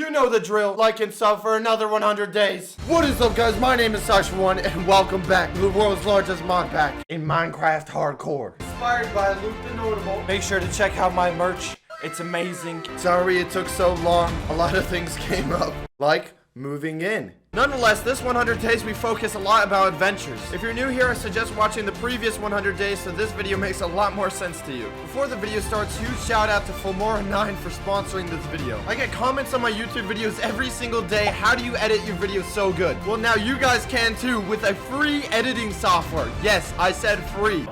You know the drill. Like and sub for another 100 days. What is up, guys? My name is Sasha1, and welcome back to the world's largest mod pack in Minecraft Hardcore. Inspired by Luke the Notable. Make sure to check out my merch. It's amazing. Sorry it took so long. A lot of things came up, like moving in. Nonetheless, this 100 days we focus a lot about adventures. If you're new here, I suggest watching the previous 100 days so this video makes a lot more sense to you. Before the video starts, huge shout out to Filmora9 for sponsoring this video. I get comments on my YouTube videos every single day. How do you edit your videos so good? Well, now you guys can too with a free editing software. Yes, I said free.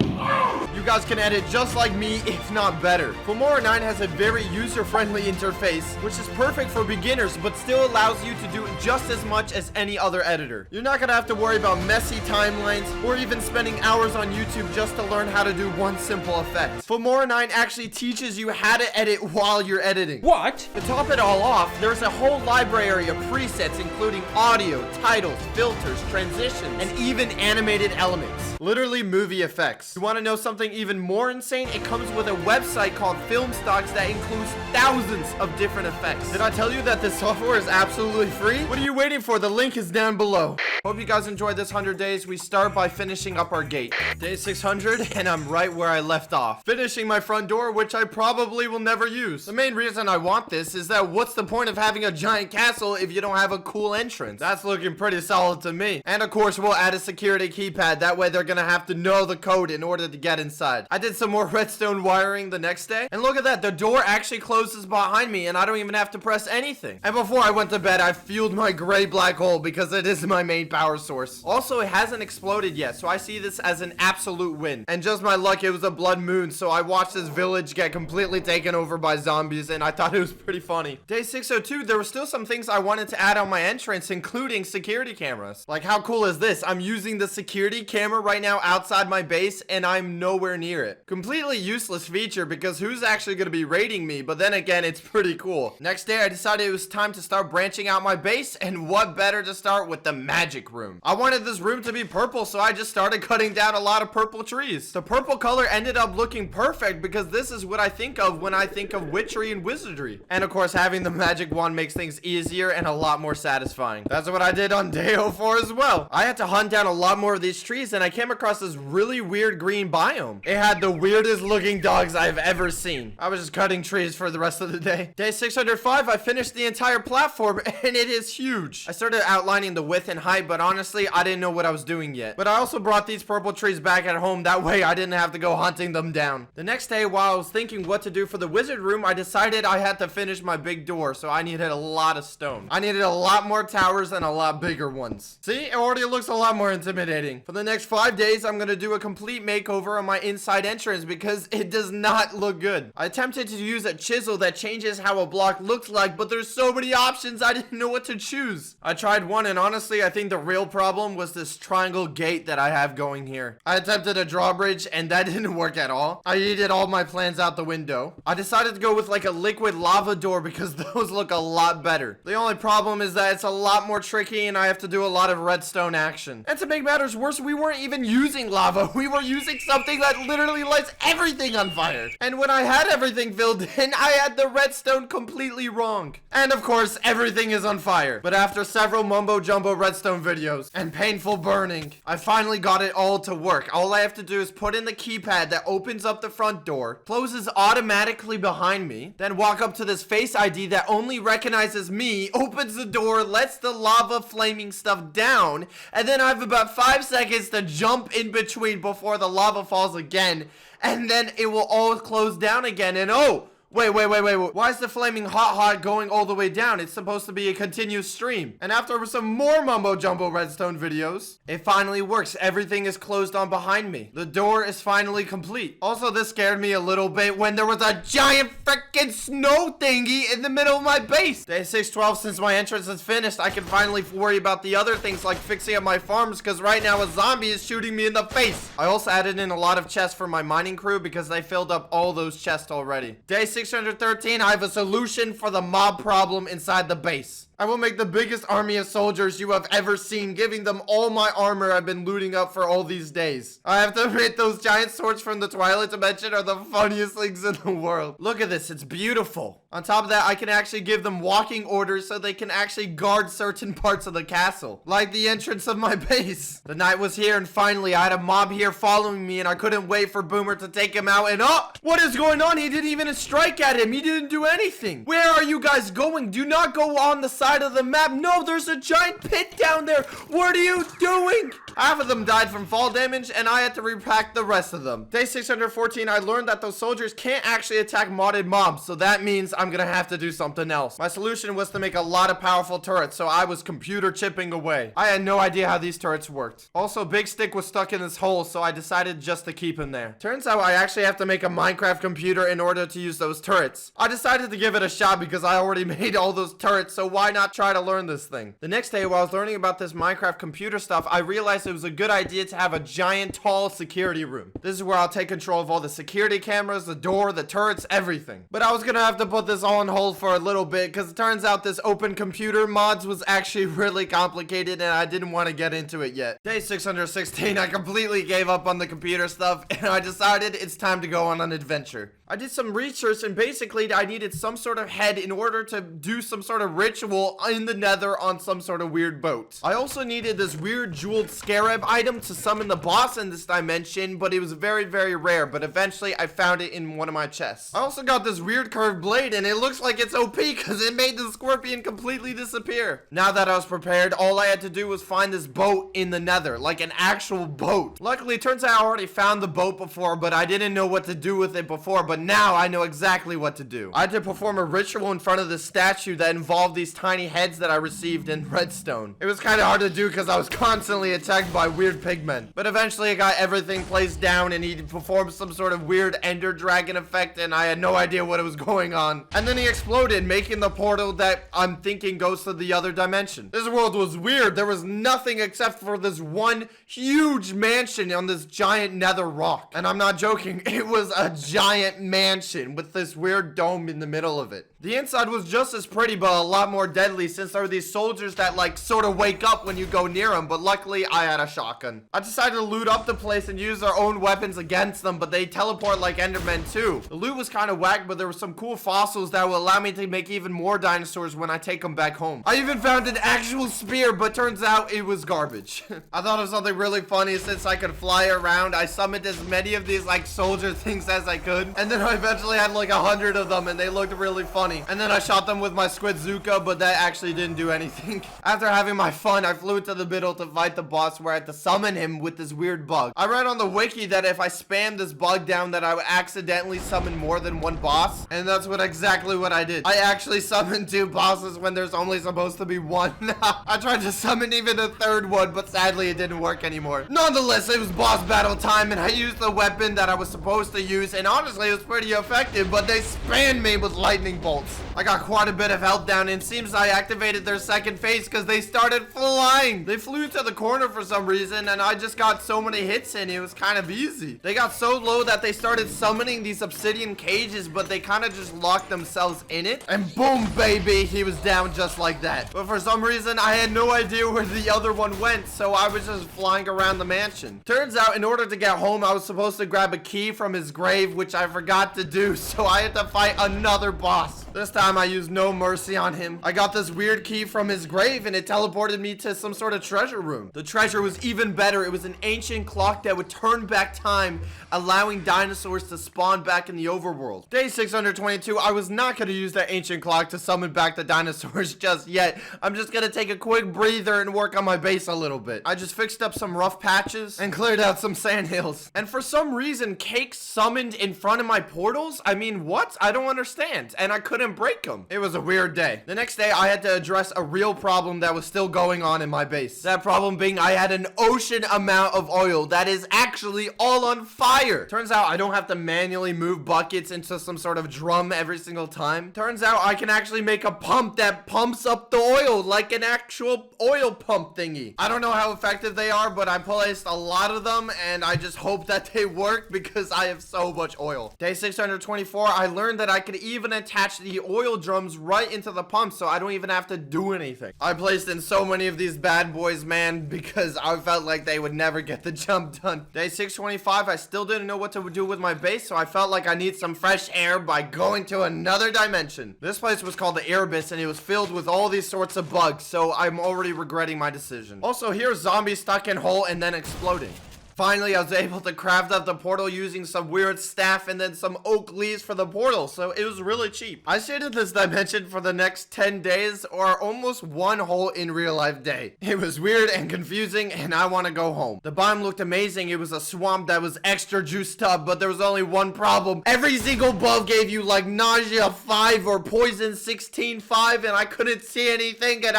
You guys can edit just like me, if not better. Filmora9 has a very user-friendly interface, which is perfect for beginners, but still allows you to do just as much as any other editor. You're not gonna have to worry about messy timelines or even spending hours on YouTube just to learn how to do one simple effect. Filmora9 actually teaches you how to edit while you're editing. What? To top it all off, there's a whole library of presets including audio, titles, filters, transitions, and even animated elements. Literally movie effects. You want to know something even more insane? It comes with a website called Filmstocks that includes thousands of different effects. Did I tell you that this software is absolutely free? What are you waiting for? The link is down below. Hope you guys enjoyed this 100 days. We start by finishing up our gate. Day 600, and I'm right where I left off. Finishing my front door, which I probably will never use. The main reason I want this is that what's the point of having a giant castle if you don't have a cool entrance? That's looking pretty solid to me. And of course, we'll add a security keypad. That way they're gonna have to know the code in order to get inside. I did some more redstone wiring the next day. And look at that, the door actually closes behind me and I don't even have to press anything. And before I went to bed, I fueled my gray black hole because it is my main power source. Also, it hasn't exploded yet, so I see this as an absolute win. And just my luck, it was a blood moon, so I watched this village get completely taken over by zombies, and I thought it was pretty funny. Day 602, there were still some things I wanted to add on my entrance, including security cameras. Like, how cool is this? I'm using the security camera right now outside my base, and I'm nowhere near it. Completely useless feature, because who's actually going to be raiding me? But then again, it's pretty cool. Next day, I decided it was time to start branching out my base, and what better to start with the magic room. I wanted this room to be purple, so I just started cutting down a lot of purple trees. The purple color ended up looking perfect because this is what I think of when I think of witchery and wizardry. And of course, having the magic wand makes things easier and a lot more satisfying. That's what I did on day 04 as well. I had to hunt down a lot more of these trees, and I came across this really weird green biome. It had the weirdest looking dogs I've ever seen. I was just cutting trees for the rest of the day. Day 605, I finished the entire platform, and it is huge. I started outlining the width and height, but honestly, I didn't know what I was doing yet. But I also brought these purple trees back at home. That way I didn't have to go hunting them down. The next day, while I was thinking what to do for the wizard room, I decided I had to finish my big door, so I needed a lot of stone. I needed a lot more towers and a lot bigger ones. See, it already looks a lot more intimidating. For the next 5 days, I'm gonna do a complete makeover on my inside entrance because it does not look good. I attempted to use a chisel that changes how a block looks like, but there's so many options I didn't know what to choose. I tried one, and honestly, I think the real problem was this triangle gate that I have going here. I attempted a drawbridge, and that didn't work at all. I yeeted all my plans out the window. I decided to go with like a liquid lava door because those look a lot better. The only problem is that it's a lot more tricky, and I have to do a lot of redstone action. And to make matters worse, we weren't even using lava. We were using something that literally lights everything on fire. And when I had everything filled in, I had the redstone completely wrong. And of course, everything is on fire. But after several mumbo jumbo redstone videos and painful burning, I finally got it all to work. All I have to do is put in the keypad that opens up the front door, closes automatically behind me, then walk up to this face ID that only recognizes me, opens the door, lets the lava flaming stuff down, and then I have about 5 seconds to jump in between before the lava falls again, and then it will all close down again. And oh, wait. Why is the flaming hot going all the way down? It's supposed to be a continuous stream. And after some more mumbo jumbo redstone videos, it finally works. Everything is closed on behind me. The door is finally complete. Also, this scared me a little bit when there was a giant freaking snow thingy in the middle of my base. Day 612, since my entrance is finished, I can finally worry about the other things like fixing up my farms because right now a zombie is shooting me in the face. I also added in a lot of chests for my mining crew because they filled up all those chests already. Day 613, I have a solution for the mob problem inside the base. I will make the biggest army of soldiers you have ever seen, giving them all my armor I've been looting up for all these days. I have to admit, those giant swords from the Twilight Dimension are the funniest things in the world. Look at this, it's beautiful. On top of that, I can actually give them walking orders so they can actually guard certain parts of the castle, like the entrance of my base. The night was here, and finally I had a mob here following me, and I couldn't wait for Boomer to take him out. And oh, what is going on? He didn't even strike at him. He didn't do anything. Where are you guys going? Do not go on the side of the map. No, there's a giant pit down there. What are you doing? Half of them died from fall damage, and I had to repack the rest of them. Day 614, I learned that those soldiers can't actually attack modded mobs, so that means I'm gonna have to do something else. My solution was to make a lot of powerful turrets, so I was computer chipping away. I had no idea how these turrets worked. Also, Big Stick was stuck in this hole, so I decided just to keep him there. Turns out I actually have to make a Minecraft computer in order to use those turrets. I decided to give it a shot because I already made all those turrets, so why not try to learn this thing? The next day, while I was learning about this Minecraft computer stuff, I realized it was a good idea to have a giant, tall security room. This is where I'll take control of all the security cameras, the door, the turrets, everything. But I was gonna have to put this all on hold for a little bit because it turns out this open computer mods was actually really complicated and I didn't want to get into it yet. Day 616, I completely gave up on the computer stuff and I decided it's time to go on an adventure. I did some research and basically I needed some sort of head in order to do some sort of ritual in the nether on some sort of weird boat. I also needed this weird jeweled scarab item to summon the boss in this dimension, but it was very, very rare, but eventually I found it in one of my chests. I also got this weird curved blade and it looks like it's OP because it made the scorpion completely disappear. Now that I was prepared, all I had to do was find this boat in the nether, like an actual boat. Luckily, it turns out I already found the boat before, but I didn't know what to do with it before, but now I know exactly what to do. I had to perform a ritual in front of the statue that involved these tiny heads that I received in redstone. It was kind of hard to do because I was constantly attacked by weird pigmen, but eventually I got everything placed down and he performed some sort of weird ender dragon effect and I had no idea what was going on. And then he exploded, making the portal that I'm thinking goes to the other dimension. This world was weird. There was nothing except for this one huge mansion on this giant nether rock. And I'm not joking, it was a giant mansion with this weird dome in the middle of it. The inside was just as pretty, but a lot more deadly since there were these soldiers that like sort of wake up when you go near them, but luckily I had a shotgun. I decided to loot up the place and use our own weapons against them, but they teleport like Endermen too. The loot was kind of whack, but there were some cool fossils that will allow me to make even more dinosaurs when I take them back home. I even found an actual spear, but turns out it was garbage. I thought of something really funny. Since I could fly around, I summoned as many of these like soldier things as I could, and then I eventually had like 100 of them and they looked really funny. And then I shot them with my squid Zuka, but that actually didn't do anything. After having my fun, I flew to the middle to fight the boss where I had to summon him with this weird bug. I read on the wiki that if I spam this bug down that I would accidentally summon more than one boss, and that's exactly what I did. I actually summoned 2 bosses when there's only supposed to be 1. I tried to summon even a 3rd one, but sadly it didn't work anymore. Nonetheless, it was boss battle time and I used the weapon that I was supposed to use, and honestly it was pretty effective, but they spammed me with lightning bolts. I got quite a bit of health down and it seems I activated their second phase because they started flying. They flew to the corner for some reason and I just got so many hits in it was kind of easy. They got so low that they started summoning these obsidian cages, but they kind of just locked themselves in it, and boom baby, he was down just like that. But for some reason I had no idea where the other one went, so I was just flying around the mansion. Turns out in order to get home I was supposed to grab a key from his grave, which I forgot to do, so I had to fight another boss. This time I used no mercy on him. I got this weird key from his grave and it teleported me to some sort of treasure room. The treasure was even better. It was an ancient clock that would turn back time, allowing dinosaurs to spawn back in the overworld. Day 622, I was not going to use that ancient clock to summon back the dinosaurs just yet. I'm just going to take a quick breather and work on my base a little bit. I just fixed up some rough patches and cleared out some sand hills. And for some reason, Cake summoned in front of my portals? I mean, what? I don't understand. And I couldn't break them. It was a weird day. The next day, I had to address a real problem that was still going on in my base. That problem being I had an ocean amount of oil that is actually all on fire. Turns out I don't have to manually move buckets into some sort of drum every single time. Turns out I can actually make a pump that pumps up the oil like an actual oil pump thingy. I don't know how effective they are, but I placed a lot of them and I just hope that they work because I have so much oil. Day 624, I learned that I could even attach the the oil drums right into the pump so I don't even have to do anything. I placed in so many of these bad boys, man, because I felt like they would never get the job done. Day 625, I still didn't know what to do with my base, so I felt like I need some fresh air by going to another dimension. This place was called the Airbus, and it was filled with all these sorts of bugs, so I'm already regretting my decision. Also, here's zombies stuck in hole and then exploding. Finally, I was able to craft up the portal using some weird staff and then some oak leaves for the portal, so it was really cheap. I stayed in this dimension for the next 10 days, or almost one whole in real life day. It was weird and confusing, and I want to go home. The biome looked amazing. It was a swamp that was extra juiced up, but there was only one problem. Every single buff gave you like nausea 5 or poison 16-5, and I couldn't see anything, and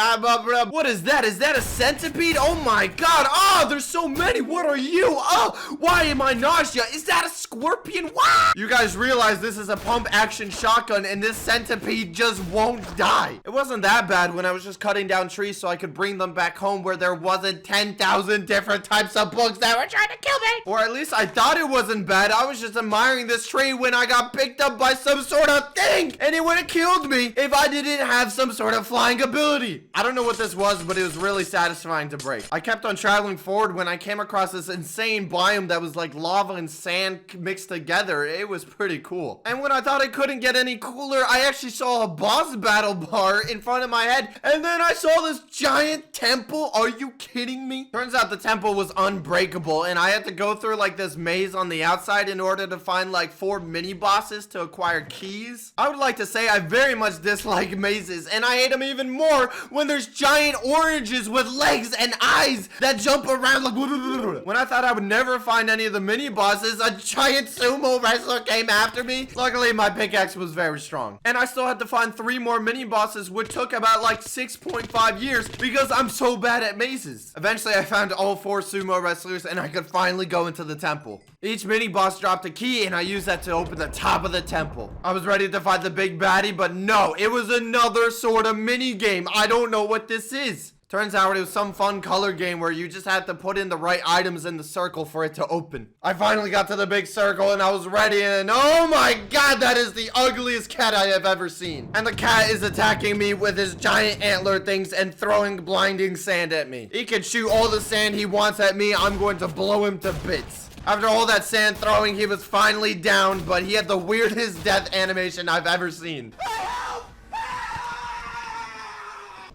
what is that? Is that a centipede? Oh my god. Oh, there's so many. What are you? Oh, why am I nausea? Is that a scorpion? What? You guys realize this is a pump action shotgun and this centipede just won't die. It wasn't that bad when I was just cutting down trees so I could bring them back home where there wasn't 10,000 different types of bugs that were trying to kill me. Or at least I thought it wasn't bad. I was just admiring this tree when I got picked up by some sort of thing, and it would have killed me if I didn't have some sort of flying ability. I don't know what this was, but it was really satisfying to break. I kept on traveling forward when I came across this insane biome that was like lava and sand mixed together. It was pretty cool. And when I thought it couldn't get any cooler, I actually saw a boss battle bar in front of my head, and then I saw this giant temple. Are you kidding me? Turns out the temple was unbreakable, and I had to go through like this maze on the outside in order to find like 4 mini bosses to acquire keys. I would like to say I very much dislike mazes, and I hate them even more when there's giant oranges with legs and eyes that jump around like when I thought I would never find any of the mini bosses, a giant sumo wrestler came after me. Luckily, my pickaxe was very strong. And I still had to find 3 more mini bosses, which took about like 6.5 years because I'm so bad at mazes. Eventually, I found all 4 sumo wrestlers and I could finally go into the temple. Each mini boss dropped a key and I used that to open the top of the temple. I was ready to fight the big baddie, but no, it was another sort of mini game. I don't know what this is. Turns out it was some fun color game where you just had to put in the right items in the circle for it to open. I finally got to the big circle and I was ready, and oh my god, that is the ugliest cat I have ever seen. And the cat is attacking me with his giant antler things and throwing blinding sand at me. He can shoot all the sand he wants at me. I'm going to blow him to bits. After all that sand throwing, he was finally down, but he had the weirdest death animation I've ever seen.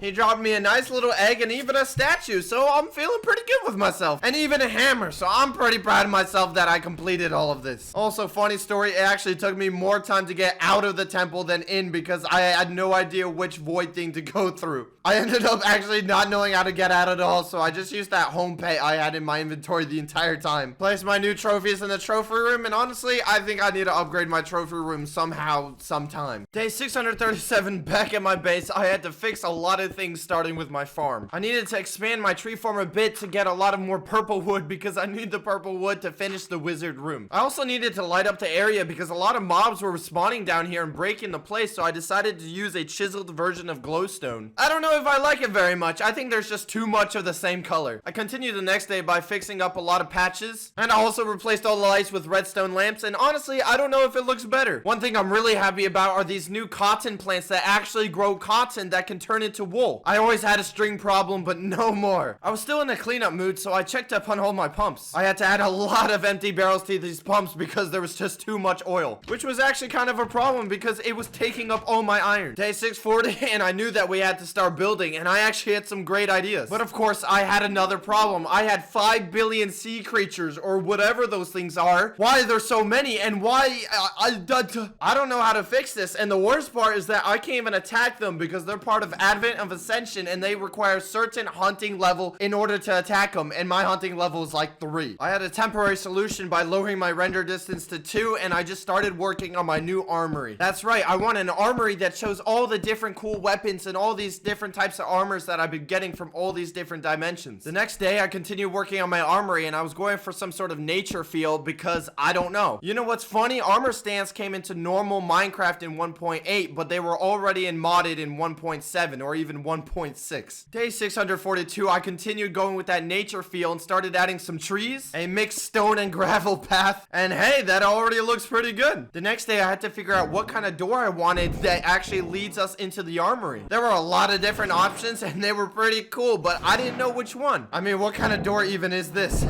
He dropped me a nice little egg and even a statue, so I'm feeling pretty good with myself. And even a hammer, so I'm pretty proud of myself that I completed all of this. Also, funny story, it actually took me more time to get out of the temple than in because I had no idea which void thing to go through. I ended up actually not knowing how to get out at all, so I just used that home pay I had in my inventory the entire time. Placed my new trophies in the trophy room, and honestly, I think I need to upgrade my trophy room somehow, sometime. Day 637, back at my base, I had to fix a lot of things starting with my farm. I needed to expand my tree farm a bit to get a lot of more purple wood because I need the purple wood to finish the wizard room. I also needed to light up the area because a lot of mobs were spawning down here and breaking the place, so I decided to use a chiseled version of glowstone. I don't know if I like it very much. I think there's just too much of the same color. I continued the next day by fixing up a lot of patches, and I also replaced all the lights with redstone lamps, and honestly, I don't know if it looks better. One thing I'm really happy about are these new cotton plants that actually grow cotton that can turn into wool. I always had a string problem, but no more. I was still in a cleanup mood, so I checked up on all my pumps. I had to add a lot of empty barrels to these pumps because there was just too much oil, which was actually kind of a problem because it was taking up all my iron. Day 640, and I knew that we had to start building, and I actually had some great ideas. But of course, I had another problem. I had 5 billion sea creatures, or whatever those things are. Why there's so many, and why I don't know how to fix this. And the worst part is that I can't even attack them because they're part of Advent of Ascension, and they require certain hunting level in order to attack them, and my hunting level is like 3. I had a temporary solution by lowering my render distance to 2, and I just started working on my new armory. That's right, I want an armory that shows all the different cool weapons and all these different types of armors that I've been getting from all these different dimensions. The next day, I continued working on my armory, and I was going for some sort of nature feel because I don't know. You know what's funny? Armor stands came into normal Minecraft in 1.8, but they were already in modded in 1.7 or even in 1.6. Day 642, I continued going with that nature feel and started adding some trees, a mixed stone and gravel path, and hey, that already looks pretty good. The next day, I had to figure out what kind of door I wanted that actually leads us into the armory. There were a lot of different options, and they were pretty cool, but I didn't know which one. I mean, what kind of door even is this?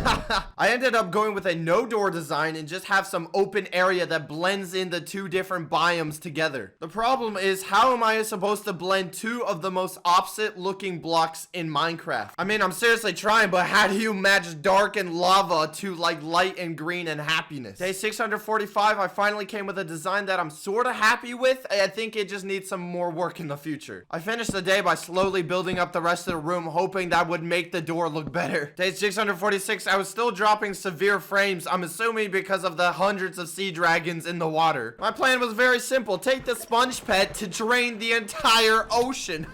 I ended up going with a no door design and just have some open area that blends in the two different biomes together. The problem is, how am I supposed to blend two of the most opposite looking blocks in Minecraft? I mean, I'm seriously trying, but how do you match dark and lava to like light and green and happiness? Day 645, I finally came with a design that I'm sort of happy with. I think it just needs some more work in the future. I finished the day by slowly building up the rest of the room, hoping that would make the door look better. Day 646, I was still dropping severe frames, I'm assuming because of the hundreds of sea dragons in the water. My plan was very simple. Take the sponge pet to drain the entire ocean.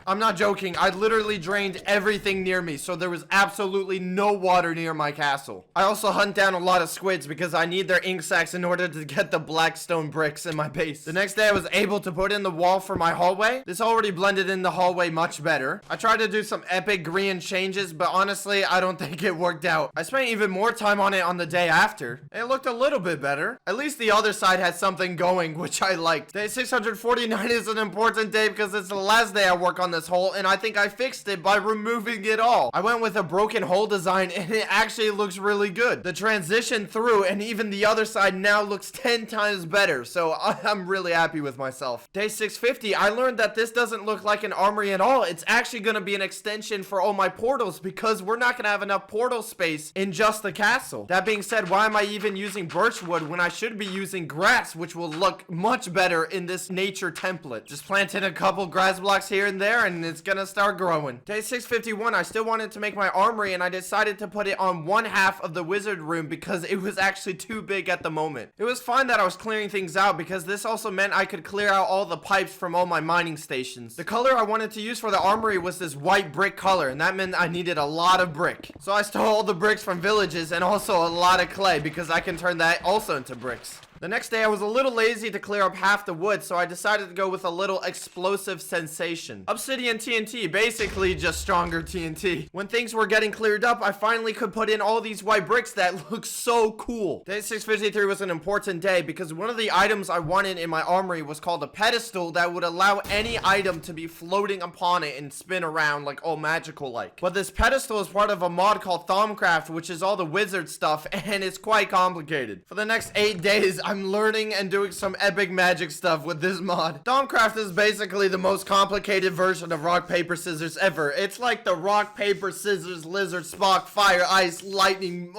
I'm not joking. I literally drained everything near me, so there was absolutely no water near my castle. I also hunt down a lot of squids because I need their ink sacs in order to get the black stone bricks in my base. The next day, I was able to put in the wall for my hallway. This already blended in the hallway much better. I tried to do some epic green changes, but honestly, I don't think it worked out. I spent even more time on it on the day after. It looked a little bit better. At least the other side had something going, which I liked. Day 649 is an important day because it's the last day I work on this hole, and I think I fixed it by removing it all. I went with a broken hole design, and it actually looks really good. The transition through and even the other side now looks 10 times better, so I'm really happy with myself. Day 650, I learned that this doesn't look like an armory at all. It's actually going to be an extension for all my portals because we're not going to have enough portal space in just the castle. That being said, why am I even using birchwood when I should be using grass, which will look much better in this nature template? Just planted a couple grass blocks here and there, and it's gonna start growing. Day 651, I still wanted to make my armory, and I decided to put it on one half of the wizard room because it was actually too big at the moment. It was fine that I was clearing things out because this also meant I could clear out all the pipes from all my mining stations. The color I wanted to use for the armory was this white brick color, and that meant I needed a lot of brick. So I stole all the bricks from villages and also a lot of clay because I can turn that also into bricks. The next day, I was a little lazy to clear up half the wood, so I decided to go with a little explosive sensation. Obsidian TNT, basically just stronger TNT. When things were getting cleared up, I finally could put in all these white bricks that look so cool. Day 653 was an important day because one of the items I wanted in my armory was called a pedestal that would allow any item to be floating upon it and spin around like all magical like. But this pedestal is part of a mod called Thaumcraft, which is all the wizard stuff, and it's quite complicated. For the next 8 days, I'm learning and doing some epic magic stuff with this mod. Thaumcraft is basically the most complicated version of rock, paper, scissors ever. It's like the rock, paper, scissors, lizard, Spock, fire, ice, lightning,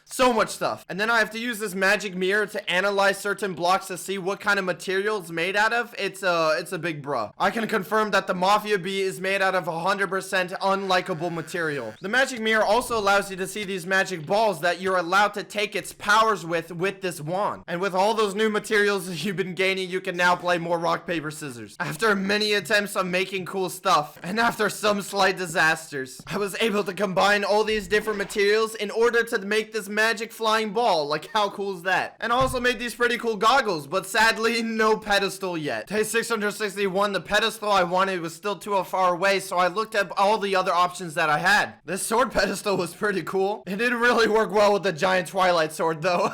so much stuff. And then I have to use this magic mirror to analyze certain blocks to see what kind of material it's made out of. It's a big bruh. I can confirm that the Mafia Bee is made out of 100% unlikable material. The magic mirror also allows you to see these magic balls that you're allowed to take its powers with this wand. And with all those new materials you've been gaining, you can now play more rock, paper, scissors. After many attempts on making cool stuff, and after some slight disasters, I was able to combine all these different materials in order to make this magic flying ball. Like, how cool is that? And I also made these pretty cool goggles, but sadly no pedestal yet. Day 661, the pedestal I wanted was still too far away, so I looked at all the other options that I had. This sword pedestal was pretty cool. It didn't really work well with the giant twilight sword though.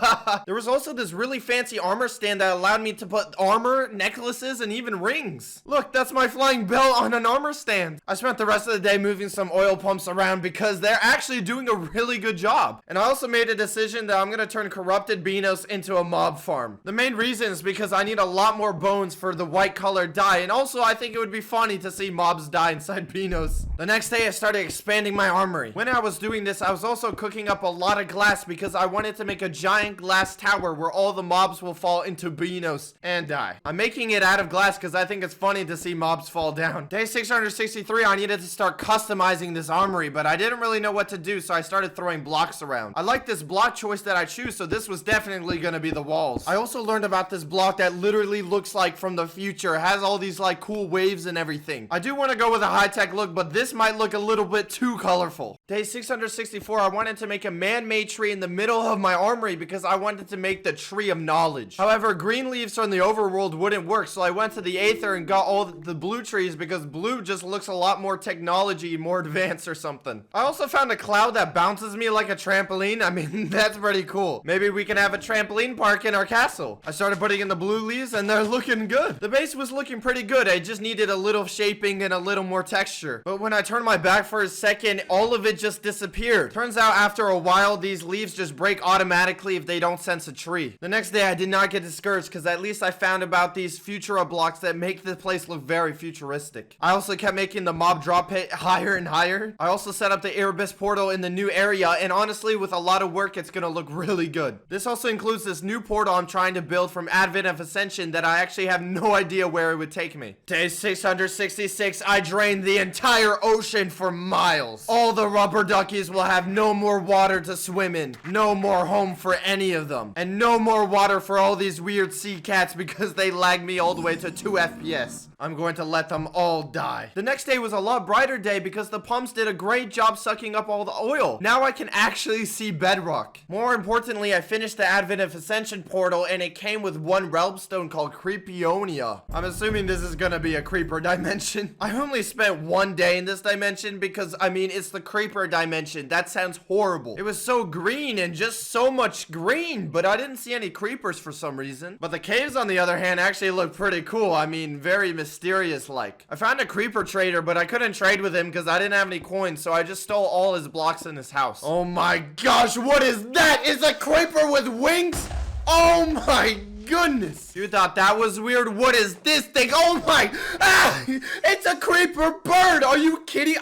There was also this really fancy armor stand that allowed me to put armor, necklaces, and even rings. Look, that's my flying belt on an armor stand. I spent the rest of the day moving some oil pumps around because they're actually doing a really good job. And I also made a decision that I'm going to turn corrupted Beanos into a mob farm. The main reason is because I need a lot more bones for the white colored dye, and also I think it would be funny to see mobs die inside Beanos. The next day I started expanding my armory. When I was doing this, I was also cooking up a lot of glass because I wanted to make a giant glass tower where all the mobs will fall into Beanos and die. I'm making it out of glass because I think it's funny to see mobs fall down. Day 663, I needed to start customizing this armory, but I didn't really know what to do, so I started throwing blocks around. I like this block choice that I choose, so this was definitely going to be the walls. I also learned about this block that literally looks like from the future. It has all these like cool waves and everything. I do want to go with a high-tech look, but this might look a little bit too colorful. Day 664, I wanted to make a man-made tree in the middle of my armory because I wanted to make the tree of knowledge. However, green leaves from the overworld wouldn't work, so I went to the Aether and got all the blue trees because blue just looks a lot more technology, more advanced or something. I also found a cloud that bounces me like a trampoline. I mean, that's pretty cool. Maybe we can have a trampoline park in our castle. I started putting in the blue leaves and they're looking good. The base was looking pretty good. I just needed a little shaping and a little more texture. But when I turned my back for a second, all of it just disappeared. Turns out after a while, these leaves just break automatically if they don't sense a tree. The next day, I did not get discouraged because at least I found about these Futura blocks that make the place look very futuristic. I also kept making the mob drop pit higher and higher. I also set up the Erebus portal in the new area, and honestly, with a lot of work, it's gonna look really good. This also includes this new portal I'm trying to build from Advent of Ascension that I actually have no idea where it would take me. Day 666, I drained the entire ocean for miles. All the rubber duckies will have no more water to swim in. No more home for any of them. And no more water for all these weird sea cats because they lag me all the way to 2 FPS. I'm going to let them all die. The next day was a lot brighter day because the pumps did a great job sucking up all the oil. Now I can actually see bedrock. More importantly, I finished the Advent of Ascension portal and it came with one realm stone called Creepionia. I'm assuming this is gonna be a creeper dimension. I only spent 1 day in this dimension because, I mean, it's the creeper dimension. That sounds horrible. It was so green and just so much green, but I didn't see any creepers for some reason. But the caves, on the other hand, actually look pretty cool. I mean, very mysterious-like. I found a creeper trader, but I couldn't trade with him because I didn't have any coins, so I just stole all his blocks in his house. Oh my gosh, what is that? Is a creeper with wings? Oh my goodness. You thought that was weird? What is this thing? Oh my, it's a creeper bird. Are you kidding?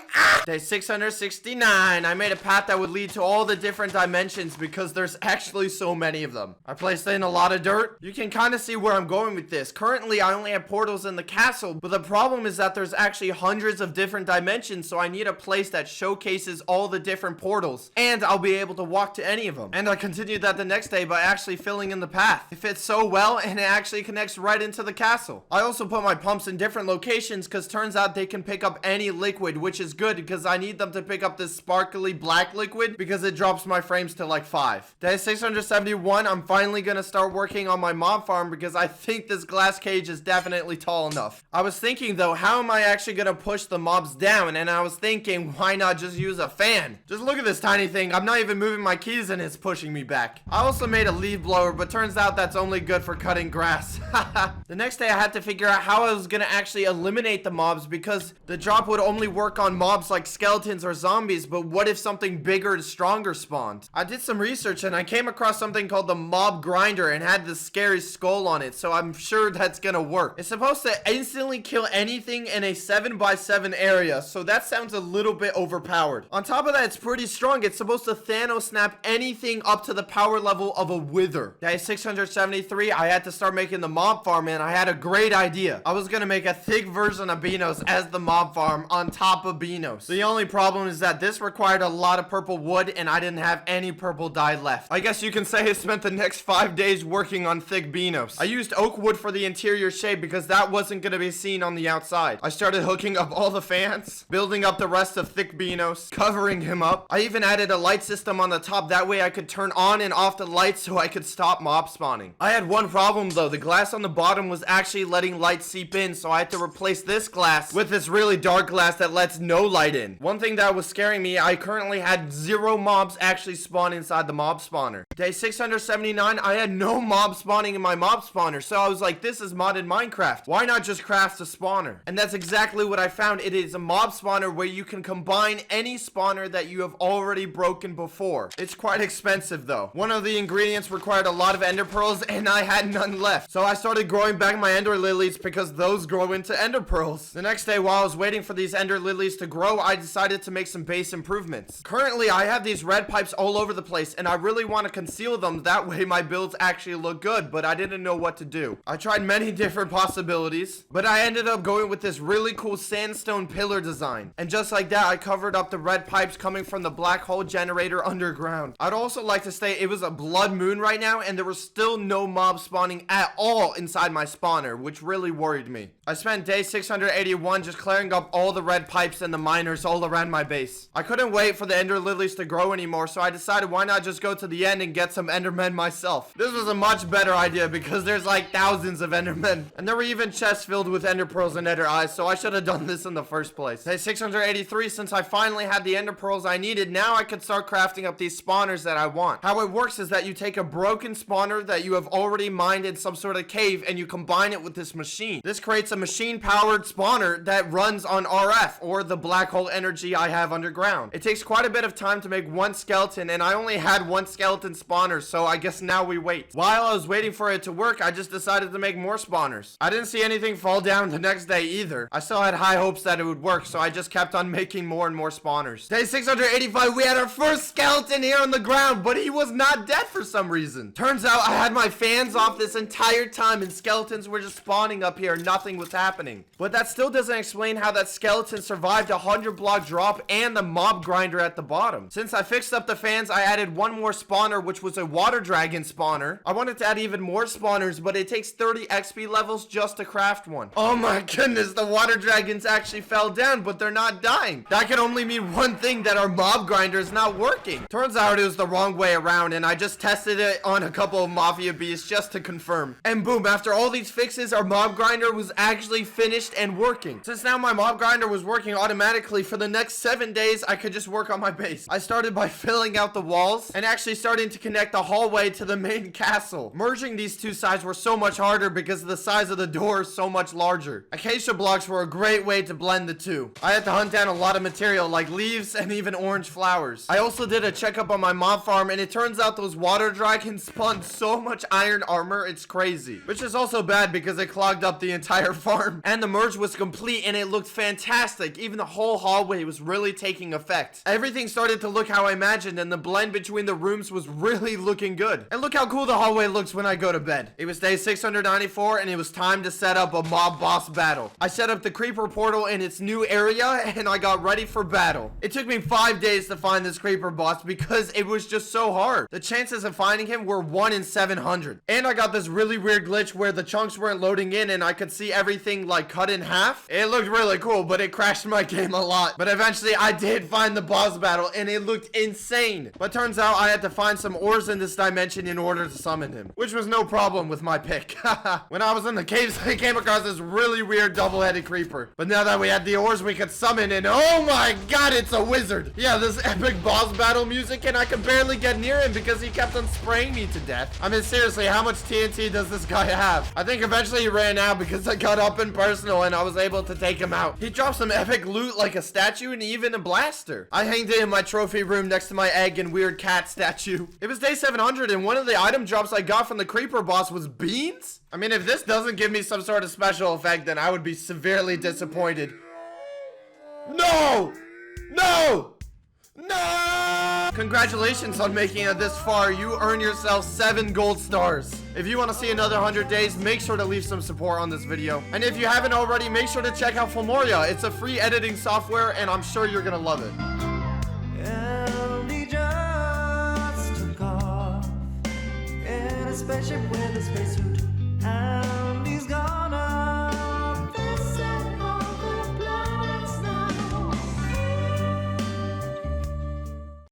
Day 669. I made a path that would lead to all the different dimensions because there's actually so many of them. I placed in a lot of dirt. You can kind of see where I'm going with this. Currently, I only have portals in the castle, but the problem is that there's actually hundreds of different dimensions, so I need a place that showcases all the different portals, and I'll be able to walk to any of them. And I continued that the next day by actually filling in the path. It fits so well, and it actually connects right into the castle. I also put my pumps in different locations because turns out they can pick up any liquid, which is good because I need them to pick up this sparkly black liquid because it drops my frames to like 5. Day 671, I'm finally gonna start working on my mob farm because I think this glass cage is definitely tall enough. I was thinking though, how am I actually gonna push the mobs down? And I was thinking, why not just use a fan? Just look at this tiny thing. I'm not even moving my keys and it's pushing me back. I also made a leaf blower, but turns out that's only good for cutting grass. The next day I had to figure out how I was gonna actually eliminate the mobs because the drop would only work on mobs like skeletons or zombies, but what if something bigger and stronger spawned? I did some research and I came across something called the mob grinder and had this scary skull on it, so I'm sure that's gonna work. It's supposed to instantly kill anything in a 7x7 area, so that sounds a little bit overpowered. On top of that, it's pretty strong. It's supposed to Thanos snap anything up to the power level of a wither. Day 673, I had to start making the mob farm and I had a great idea. I was gonna make a thick version of Beanos as the mob farm on top of Beanos. The only problem is that this required a lot of purple wood and I didn't have any purple dye left. I guess you can say I spent the next 5 days working on thick Beanos. I used oak wood for the interior shade because that wasn't gonna be seen on the outside. I started hooking up all the fans, building up the rest of thick Beanos, covering him up. I even added a light system on the top, that way I could turn on and off the lights so I could stop mob spawning. I had one problem though, the glass on the bottom was actually letting light seep in, so I had to replace this glass with this really dark glass that lets no light in. One thing that was scaring me, I currently had 0 mobs actually spawn inside the mob spawner. Day 679, I had no mob spawning in my mob spawner, so I was like, this is modded Minecraft. Why not just craft a spawner? And that's exactly what I found. It is a mob spawner where you can combine any spawner that you have already broken before. It's quite expensive though. One of the ingredients required a lot of ender pearls and I had none left. So I started growing back my ender lilies because those grow into ender pearls. The next day while I was waiting for these ender lilies to grow, I decided to make some base improvements. Currently I have these red pipes all over the place and I really want to conceal them, that way my builds actually look good, but I didn't know what to do. I tried many different possibilities, but I ended up going with this really cool sandstone pillar design. And just like that, I covered up the red pipes coming from the black hole generator underground. I'd also like to state it was a blood moon right now and there was still no mob spawning at all inside my spawner, which really worried me. I spent day 681 just clearing up all the red pipes and the miners all around my base. I couldn't wait for the ender lilies to grow anymore, so I decided why not just go to the end and get some endermen myself. This was a much better idea because there's like thousands of endermen, and there were even chests filled with ender pearls and ender eyes, so I should have done this in the first place. Day 683, since I finally had the ender pearls I needed, now I could start crafting up these spawners that I want. How it works is that you take a broken spawner that you have already mined in some sort of cave and you combine it with this machine. This creates a machine powered spawner that runs on RF, or the black hole energy I have underground. It takes quite a bit of time to make one skeleton, and I only had one skeleton spawner, so I guess now we wait. While I was waiting for it to work, I just decided to make more spawners. I didn't see anything fall down the next day either. I still had high hopes that it would work, so I just kept on making more and more spawners. Day 685, we had our first skeleton here on the ground, but he was not dead for some reason. Turns out I had my fans off this entire time and skeletons were just spawning up here. Nothing was happening. But that still doesn't explain how that skeleton survived a 100-block drop and the mob grinder at the bottom. Since I fixed up the fans, I added one more spawner, which was a water dragon spawner. I wanted to add even more spawners, but it takes 30 XP levels just to craft one. Oh my goodness, the water dragons actually fell down, but they're not dying. That can only mean one thing, that our mob grinder is not working. Turns out it was the wrong way around, and I just tested it on a couple of mafia beasts just to confirm. And boom, after all these fixes, our mob grinder was actually finished and working. Since now my mob grinder was working automatically, for the next 7 days, I could just work on my base. I started by filling out the walls and actually starting to connect the hallway to the main castle. Merging these two sides were so much harder because the size of the door is so much larger. Acacia blocks were a great way to blend the two. I had to hunt down a lot of material like leaves and even orange flowers. I also did a checkup on my mob farm, and it turns out those water dragons spawned so much iron armor, it's crazy. Which is also bad because it clogged up the entire farm. And the merge was complete and it looked fantastic. Even the whole hallway was really taking effect. Everything started to look how I imagined, and the blend between the rooms was really looking good. And look how cool the hallway looks when I go to bed. It was day 694 and it was time to set up a mob boss battle. I set up the creeper portal in its new area and I got ready for battle. It took me 5 days to find this creeper boss because it was just so hard. The chances of finding him were 1 in 700. And I got this really weird glitch where the chunks weren't loading in and I could see everything like cut in half. It looked really cool, but it crashed my game a lot. But eventually I did find the boss battle and it looked insane. But turns out I had to find some ores in this dimension in order to summon him, which was no problem with my pick. When I was in the caves, I came across this really weird double-headed creeper. But now that we had the ores, we could summon, and oh my god, it's a wizard. Yeah, this epic boss battle music, and I could barely get near him because he kept on spraying me to death. I mean, seriously, how much TNT does this guy have? I think eventually he ran out because I got up and personal and I was able to take him out. He dropped some epic loot like a statue and even a blaster. I hanged it in my trophy room next to my egg and weird cat statue. It was day 700 and one of the item drops I got from the creeper boss was beans? I mean, if this doesn't give me some sort of special effect, then I would be severely disappointed. No! No! No! Congratulations on making it this far. You earn yourself 7 gold stars. If you want to see another 100 days, make sure to leave some support on this video. And if you haven't already, make sure to check out Filmoria. It's a free editing software and I'm sure you're gonna love it. And he just took off in a spaceship with a spacesuit.